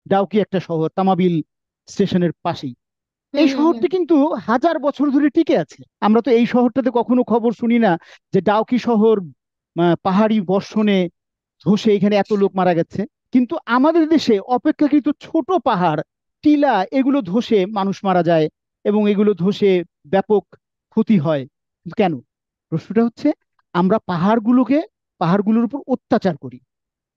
ডাউকি একটা শহর তামাবিল স্টেশনের পাশেই। হুম এই হুম হুম। শহরটি কিন্তু হাজার বছর ধরে টিকে আছে। আমরা তো এই শহরটাতে কখনো খবর শুনি না যে ডাউকি শহর পাহাড়ি বর্ষণে ধসে এখানে এত লোক মারা গেছে। কিন্তু আমাদের দেশে অপেক্ষাকৃত ছোট পাহাড়, টিলা, এগুলো ধসে মানুষ মারা যায় এবং এগুলো ধসে ব্যাপক ক্ষতি হয়। কেন? প্রশ্নটা হচ্ছে, আমরা পাহাড়গুলোর উপর অত্যাচার করি,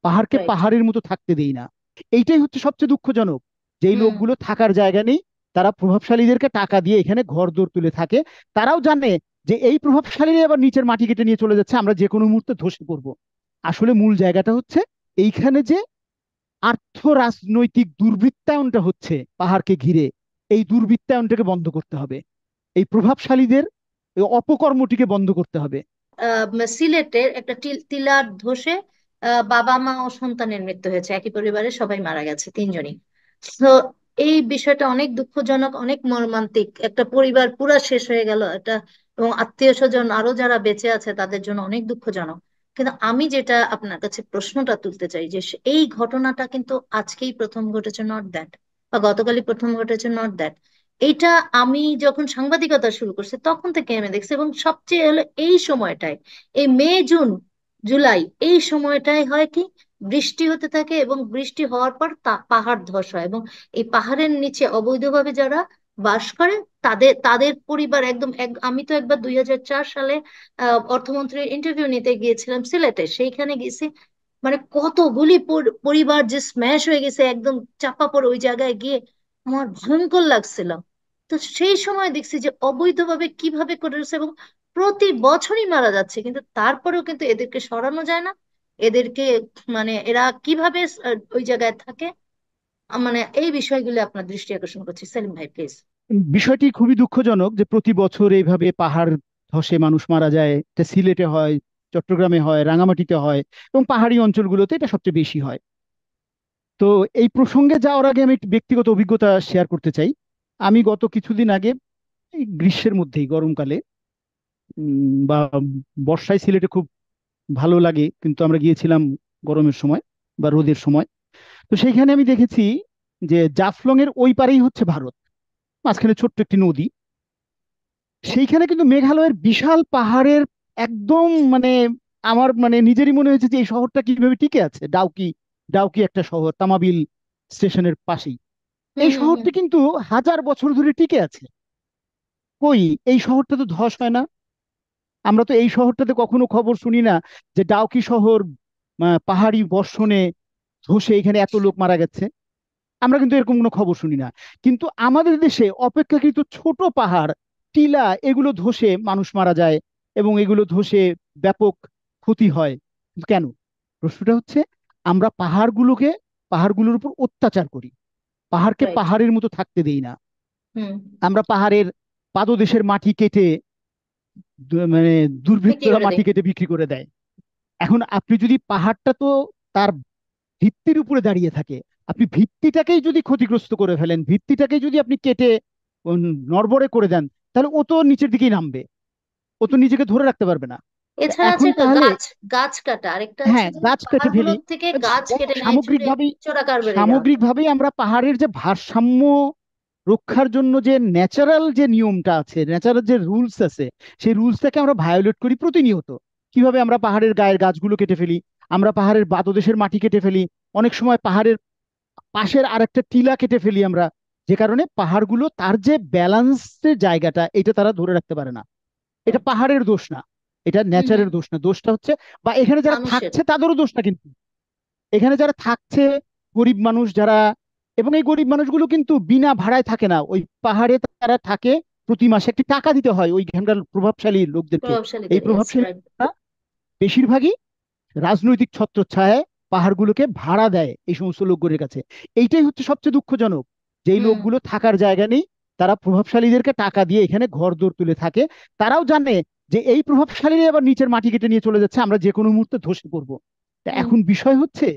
পাহাড়কে রাইট। পাহাড়ের মতো থাকতে দেই না। এইটাই হচ্ছে সবচেয়ে দুঃখজনক। যেই হুম। লোকগুলো থাকার জায়গা নেই, তারা প্রভাবশালীদেরকে টাকা দিয়ে এখানে ঘরদোর তুলে থাকে। তারাও জানে যে এই প্রভাবশালীরা আবার নিচের মাটি কেটে নিয়ে চলে যাচ্ছে, আমরা যে কোনো মুহূর্তে ধসে পড়বো। আসলে মূল জায়গাটা হচ্ছে এইখানে যে আর্থ রাজনৈতিক দুর্বৃত্তায়নটা হচ্ছে পাহাড়কে ঘিরে, এই দুর্বৃত্তায়নটাকে বন্ধ করতে হবে। এই প্রভাবশালীদের এই অপকর্মটিকে বন্ধ করতে হবে। সিলেটের একটা টিলার ধসে বাবা মা ও সন্তানের মৃত্যু হয়েছে, একই পরিবারের সবাই মারা গেছে, তিনজনই। তো এই বিষয়টা অনেক দুঃখজনক, অনেক মর্মান্তিক। একটা পরিবার পুরা শেষ হয়ে গেল এটা, এবং আত্মীয় স্বজন আরো যারা বেঁচে আছে তাদের জন্য অনেক দুঃখজনক। কিন্তু আমি যেটা আপনার কাছে প্রশ্নটা তুলতে চাই যে এই ঘটনাটা কিন্তু আজকেই প্রথম ঘটেছে, নট দ্যাট, বা গতকালই প্রথম ঘটেছে, নট দ্যাট। এইটা আমি যখন সাংবাদিকতা শুরু করছি তখন থেকে আমি দেখছি, এবং সবচেয়ে হলো এই সময়টায়, এই মে জুন জুলাই, এই সময়টায় হয় কি, বৃষ্টি হতে থাকে, এবং বৃষ্টি হওয়ার পর পাহাড় ধস হয়, এবং এই পাহাড়ের নিচে অবৈধভাবে যারা বাস করে তাদের তাদের পরিবার একদম আমি তো একবার 2004 সালে অর্থমন্ত্রীর ইন্টারভিউ নিতে গিয়েছিলাম সিলেটে, সেইখানে গেছি। মানে কতগুলি পরিবার যে স্ম্যাশ হয়ে গেছে, একদম চাপা পড়ে ওই জায়গায় গিয়ে আমার ভয়ঙ্কর লাগছিল। তো সেই সময় দেখছি যে অবৈধভাবে কিভাবে করে রয়েছে, এবং প্রতি বছরই মারা যাচ্ছে, কিন্তু তারপরেও কিন্তু এদেরকে সরানো যায় না। এদেরকে মানে এরা কিভাবে ওই জায়গায় থাকে। মানে এই বিষয়গুলো আপনার দৃষ্টি আকর্ষণ করছি, সেলিম ভাই প্লিজ। বিষয়টি খুবই দুঃখজনক যে প্রতি বছর এইভাবে পাহাড় ধসে মানুষ মারা যায়। এটা সিলেটে হয়, চট্টগ্রামে হয়, রাঙামাটিতে হয়, এবং পাহাড়ি অঞ্চলগুলোতে এটা সবচেয়ে বেশি হয়। তো এই প্রসঙ্গে যাওয়ার আগে আমি একটি ব্যক্তিগত অভিজ্ঞতা শেয়ার করতে চাই। আমি গত কিছুদিন আগে, এই গ্রীষ্মের মধ্যেই, গরমকালে বা বর্ষায় সিলেটে খুব ভালো লাগে, কিন্তু আমরা গিয়েছিলাম গরমের সময় বা রোদের সময়। তো সেইখানে আমি দেখেছি যে জাফলং এর ওই পারেই হচ্ছে ভারত, মাঝখানে ছোট্ট একটি নদী। সেইখানে কিন্তু মেঘালয়ের বিশাল পাহাড়ের একদম মানে আমার নিজেরই মনে হয়েছে যে এই শহরটা কিভাবে টিকে আছে। ডাউকি, ডাউকি একটা শহর তামাবিল স্টেশনের পাশেই। হুম এই হুম হুম। শহরটি কিন্তু হাজার বছর ধরে টিকে আছে। কই, এই শহরটা তো ধস হয় না। আমরা তো এই শহরটাতে কখনো খবর শুনি না যে ডাউকি শহর পাহাড়ি বর্ষণে ধসে এখানে এত লোক মারা গেছে। আমরা কিন্তু এরকম কোনো খবর শুনি না। কিন্তু আমাদের দেশে অপেক্ষাকৃত ছোট পাহাড়, টিলা, এগুলো ধসে মানুষ মারা যায় এবং এগুলো ধসে ব্যাপক ক্ষতি হয়। কেন? প্রশ্নটা হচ্ছে, আমরা পাহাড়গুলোর উপর অত্যাচার করি, পাহাড়কে রাইট। পাহাড়ের মতো থাকতে দেই না। হুম। আমরা পাহাড়ের পাদদেশের মাটি কেটে মানে বিক্রি দুর্বৃত্তরা করে মাটি দেয়। কেটে বিক্রি করে দেয়। এখন আপনি যদি পাহাড়টা তো তার ভিত্তির উপরে দাঁড়িয়ে থাকে, আপনি ভিত্তিটাকেই যদি ক্ষতিগ্রস্ত করে ফেলেন, ভিত্তিটাকেই যদি আপনি কেটে নড়বড়ে করে দেন, তাহলে ও তো নিচের দিকেই নামবে, ও তো নিজেকে ধরে রাখতে পারবে না। তা এছাড়া আছে এখন একটা তাহলে, গাছ গাছ কাটা, আরেকটা হচ্ছে হ্যাঁ, যে গাছ কেটে ফেলি। পাহাড়গুলোর থেকে গাছ কেটে নেয় চুরে, সামগ্রিকভাবেই চোরাকারবারিরা। সামগ্রিকভাবেই আমরা পাহাড়ের যে ভারসাম্য রক্ষার জন্য যে ন্যাচারাল যে নিয়মটা আছে, ন্যাচারাল যে রুলস আছে, সেই রুলসটাকে আমরা ভায়োলেট করি প্রতিনিয়ত। কিভাবে আমরা পাহাড়ের গায়ের গাছগুলো কেটে ফেলি, আমরা পাহাড়ের পাদদেশের মাটি কেটে ফেলি, অনেক সময় পাহাড়ের পাশের আরেকটা টিলা কেটে ফেলি আমরা, যে কারণে পাহাড়গুলো তার যে ব্যালান্সের জায়গাটা এটা তারা ধরে রাখতে পারে না। এটা রাইট। পাহাড়ের দোষ না, এটা হুম হুম। নেচারের দোষ না, দোষটা হচ্ছে, বা এখানে যারা মানুষের। থাকছে তাদেরও দোষ না কিন্তু। এখানে যারা থাকছে, গরিব মানুষ যারা, এবং এই গরিব মানুষগুলো কিন্তু বিনা ভাড়ায় থাকে না ওই পাহাড়ে, তারা থাকে, প্রতি মাসে একটি টাকা দিতে হয় ওইখানকার প্রভাবশালী লোকদেরকে। এই প্রভাবশালীদের, ইয়েস প্রভাবশালী রাইট। লোকরা বেশিরভাগই রাজনৈতিক ছত্রছায়ায় পাহাড়গুলোকে ভাড়া দেয় এই সমস্ত লোকগুলোর কাছে। এইটাই হচ্ছে সবচেয়ে দুঃখজনক, যে এই হুম। লোকগুলো থাকার জায়গা নেই, তারা প্রভাবশালীদেরকে টাকা দিয়ে এখানে ঘরদোর তুলে থাকে। তারাও জানে যে এই প্রভাবশালীরা আবার নিচের মাটি কেটে নিয়ে চলে যাচ্ছে, আমরা যে কোনো মুহূর্তে ধসে পড়বো। তা হুম। এখন বিষয় হচ্ছে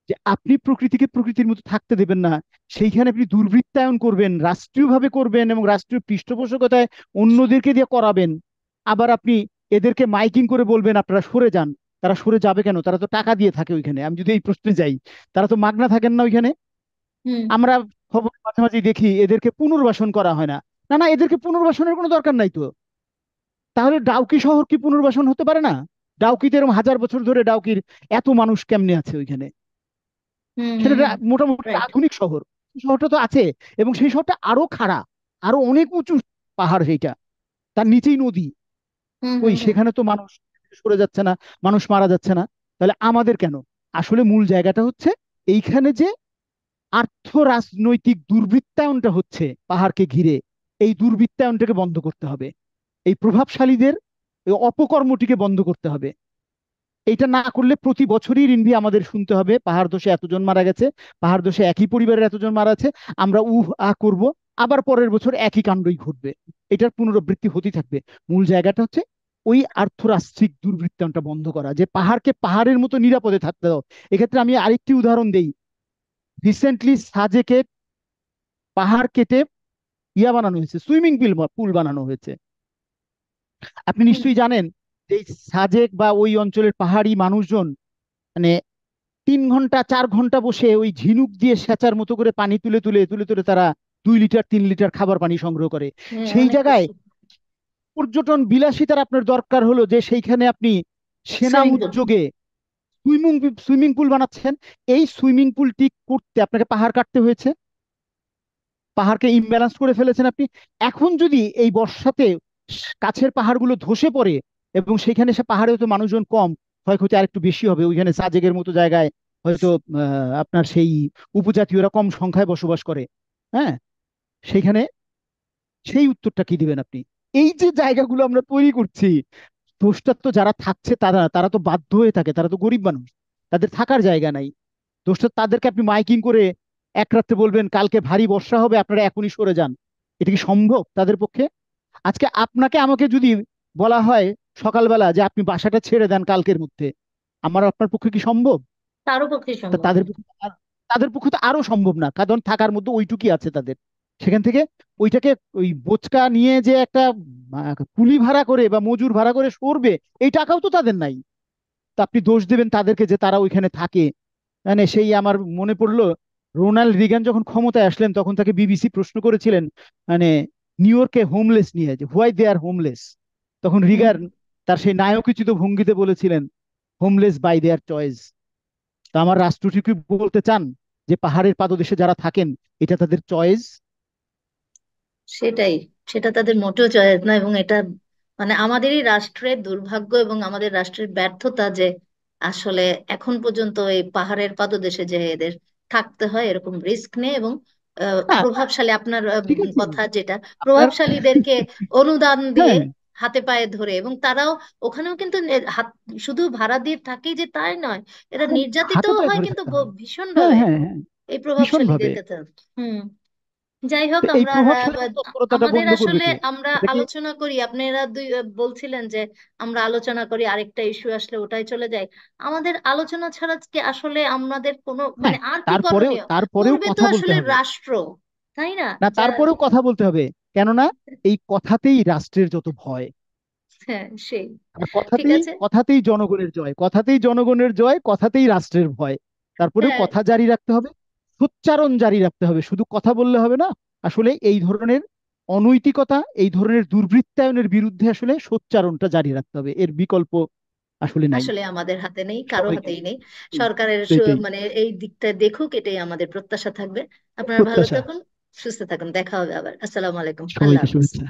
যে আপনি প্রকৃতিকে প্রকৃতির মতো থাকতে দেবেন না, সেইখানে আপনি দুর্বৃত্তায়ন করবেন, রাষ্ট্রীয়ভাবে করবেন এবং রাষ্ট্রীয় পৃষ্ঠপোষকতায় অন্যদেরকে দিয়ে করাবেন। আবার আপনি এদেরকে মাইকিং করে বলবেন আপনারা সরে যান। তারা সরে যাবে কেন? তারা তো টাকা দিয়ে থাকে ওইখানে। আমি যদি এই প্রশ্নে যাই, তারা তো মাগনা থাকেন না ওইখানে। হুম আমরা খবর মাঝে মাঝে দেখি এদেরকে পুনর্বাসন করা হয় না। না না, এদেরকে পুনর্বাসনের কোনো দরকার নাই তো। তাহলে ডাউকি শহর কি পুনর্বাসন হতে পারে না? ডাউকিতে এরকম হাজার বছর ধরে ডাউকির এত মানুষ কেমনে আছে ওইখানে? হুম সেটা হুম একটা হুম। মোটামুটি একটা রাইট। আধুনিক শহর। শহরটা তো আছে, এবং সেই শহরটা আরো খাড়া, আরো অনেক উঁচু পাহাড় সেইটা, তার নিচেই নদী। হুম ওই হুম হুম। সেখানে তো মানুষ সরে যাচ্ছে না, মানুষ মারা যাচ্ছে না। তাহলে আমাদের কেন? আসলে মূল জায়গাটা হচ্ছে এইখানে যে আর্থ রাজনৈতিক দুর্বৃত্তায়নটা হচ্ছে পাহাড়কে ঘিরে, এই দুর্বৃত্তায়নটাকে বন্ধ করতে হবে। এই প্রভাবশালীদের এই অপকর্মটিকে বন্ধ করতে হবে। এইটা না করলে প্রতি বছরই রিনভি আমাদের শুনতে হবে পাহাড় ধসে এতজন মারা গেছে, পাহাড় ধসে একই পরিবারের এতজন মারা আছে। আমরা উহ আহ করব, আবার পরের বছর একই কাণ্ডই ঘটবে। এটার পুনরাবৃত্তি হতেই থাকবে। মূল জায়গাটা হচ্ছে ওই আর্থরাষ্ট্রিক দুর্বৃত্তায়নটা বন্ধ করা, যে পাহাড়কে পাহাড়ের মতো নিরাপদে থাকতে দাও। এক্ষেত্রে আমি আরেকটি উদাহরণ দেই। রিসেন্টলি সাজেকে পাহাড় কেটে ইয়া বানানো হয়েছে, সুইমিং পুল পুল বানানো হয়েছে। আপনি হুম। নিশ্চয়ই জানেন যে এই সাজেক বা ওই অঞ্চলের পাহাড়ি মানুষজন মানে 3 ঘন্টা 4 ঘন্টা বসে ওই ঝিনুক দিয়ে সেচার মতো করে পানি তুলে তুলে তুলে তুলে তারা 2 লিটার 3 লিটার খাবার পানি সংগ্রহ করে। হ্যাঁ, সেই অনেক জায়গায় কষ্ট। পর্যটন বিলাসিতার আপনার দরকার হলো যে সেইখানে আপনি সেনা সুইমিং পুল। উদ্যোগে সুইমিং সুইমিং পুল বানাচ্ছেন। এই সুইমিং পুলটি করতে আপনাকে পাহাড় কাটতে হয়েছে, পাহাড়কে ইমব্যালেন্স করে ফেলেছেন আপনি। এখন যদি এই বর্ষাতে কাছের পাহাড়গুলো ধসে পড়ে, এবং সেখানে সে পাহাড়ে হয়তো মানুষজন কম, ক্ষয়ক্ষতি আরেকটু বেশি হবে ওইখানে সাজেকের মতো জায়গায়। হয়তো আপনার সেই উপজাতীয়রা কম সংখ্যায় বসবাস করে। হ্যাঁ, সেখানে সেই উত্তরটা কি দিবেন আপনি? এই যে জায়গাগুলো আমরা তৈরি করছি, দোষটা তো যারা থাকছে তারা, তারা তো বাধ্য হয়ে থাকে, তারা তো গরিব মানুষ, তাদের থাকার জায়গা নাই। দোষটা তাদেরকে আপনি মাইকিং করে এক রাত্রে বলবেন কালকে ভারী বর্ষা হবে আপনারা এখনই সরে যান। এটা কি সম্ভব তাদের পক্ষে? আজকে আপনাকে আমাকে যদি বলা হয় সকালবেলা যে আপনি বাসাটা ছেড়ে দেন কালকের মধ্যে, আমার আপনার পক্ষে কি সম্ভব? কারো পক্ষে তা সম্ভব তাদের না। পক্ষে তাদের পক্ষে তো আরো সম্ভব না, কারণ থাকার মধ্যে ওইটুকুই আছে তাদের। সেখান থেকে ওইটাকে ওই বোচকা নিয়ে যে একটা কুলি ভাড়া করে বা মজুর ভাড়া করে সরবে, এই টাকাও তো তাদের নাই। তা আপনি দোষ দেবেন তাদেরকে যে তারা ওইখানে থাকে? মানে সেই আমার মনে পড়লো, রোনাল্ড রিগান যখন ক্ষমতায় আসলেন তখন তাকে বিবিসি প্রশ্ন করেছিলেন মানে নিউ ইয়র্কে হোমলেস নিয়ে, যে হোয়াই দে আর হোমলেস। তখন হুম। রিগান তার সেই নায়কোচিত ভঙ্গিতে বলেছিলেন, হোমলেস বাই দেয়ার চয়েস। তা আমার রাষ্ট্রটি কি বলতে চান যে পাহাড়ের পাদদেশে যারা থাকেন এটা তাদের চয়েস? সেটাই। সেটা তাদের মোটেও চয়েস না, এবং এটা মানে আমাদেরই রাষ্ট্রের দুর্ভাগ্য এবং আমাদের রাষ্ট্রের ব্যর্থতা যে আসলে এখন পর্যন্ত এই পাহাড়ের পাদদেশে যে এদের থাকতে হয়, এরকম রিস্ক নেই। এবং না, প্রভাবশালী আপনার ঠিক আছে কথা যেটা, আপনার, প্রভাবশালীদেরকে অনুদান দিয়ে হ্যাঁ, হাতে পায়ে ধরে, এবং তারাও ওখানেও কিন্তু শুধু ভাড়া দিয়ে থাকেই যে তাই নয়, এরা হাতে নির্যাতিতও পায়ে হয় ধরে কিন্তু থাকতে হয়। ভীষণ হ্যাঁ ভাবে হ্যাঁ হ্যাঁ, এই ভীষণ ভাবে। প্রভাবশালীদের কাছে। হুম। যাই হোক, তো এই আমরা প্রভাবশালী তৎপরতাটা আমাদের বন্ধ করবে আসলে কে? আমরা এটা কি? আলোচনা করি, আপনারা দুই বলছিলেন যে আমরা আলোচনা করি, আরেকটা ইস্যু আসলে ওটাই চলে যায়। আমাদের আলোচনা ছাড়া কি আসলে আমাদের কোনো হ্যাঁ, মানে আর কি তারপরেও করণীয়? তারপরেও করবে তো কথা বলতে আসলে হবে। রাষ্ট্র, তাই না? না, যা। তারপরেও কথা বলতে হবে। কেননা এই কথাতেই রাষ্ট্রের যত ভয়। হ্যাঁ, সেই। আর ঠিক কথাতেই আছে। কথাতেই জনগণের জয়, কথাতেই জনগণের জয়, কথাতেই রাষ্ট্রের ভয়। তারপরেও হ্যাঁ, কথা জারি রাখতে হবে, সোচ্চারণ জারি রাখতে হবে, শুধু কথা বললে হবে না। আসলে এই ধরনের অনৈতিকতা, এই ধরনের দুর্বৃত্তায়নের বিরুদ্ধে আসলে সোচ্চারণটা জারি রাখতে হবে, এর বিকল্প আসলে নাই। আসলে আমাদের হাতে নেই, কারো সবাইকে হাতেই নেই। এই সরকারের এটাই মানে এই দিকটা দেখুক, এটাই আমাদের প্রত্যাশা থাকবে। আপনারা ভালো প্রত্যাশা। থাকুন, সুস্থ থাকুন, দেখা হবে আবার। আসসালামু আলাইকুম, আল্লাহ সবাইকে হাফিজ। শুভেচ্ছা।